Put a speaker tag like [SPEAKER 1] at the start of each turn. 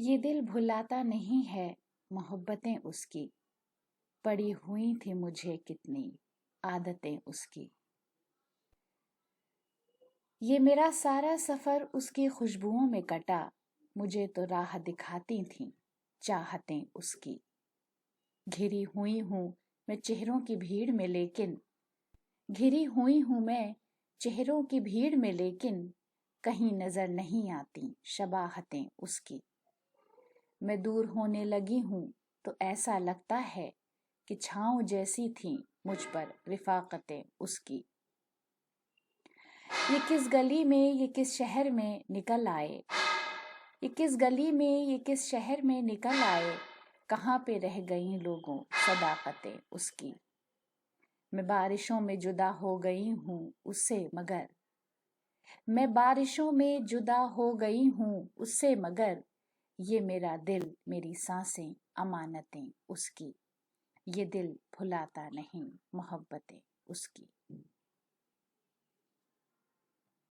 [SPEAKER 1] یہ دل بھلاتا نہیں ہے محبتیں اس کی، پڑی ہوئی تھی مجھے کتنی عادتیں اس کی۔ یہ میرا سارا سفر اس کی خوشبوؤں میں کٹا، مجھے تو راہ دکھاتی تھیں چاہتیں اس کی۔ گھری ہوئی ہوں میں چہروں کی بھیڑ میں لیکن، گھری ہوئی ہوں میں چہروں کی بھیڑ میں لیکن، کہیں نظر نہیں آتی شباہتیں اس کی۔ میں دور ہونے لگی ہوں تو ایسا لگتا ہے کہ چھاؤں جیسی تھیں مجھ پر رفاقتیں اس کی۔ یہ کس گلی میں یہ کس شہر میں نکل آئے، یہ کس گلی میں یہ کس شہر میں نکل آئے، کہاں پہ رہ گئیں لوگوں صداقتیں اس کی۔ میں بارشوں میں جدا ہو گئی ہوں اس سے مگر، میں بارشوں میں جدا ہو گئی ہوں اس سے مگر، یہ میرا دل میری سانسیں امانتیں اس کی۔ یہ دل بھلاتا نہیں محبتیں اس کی۔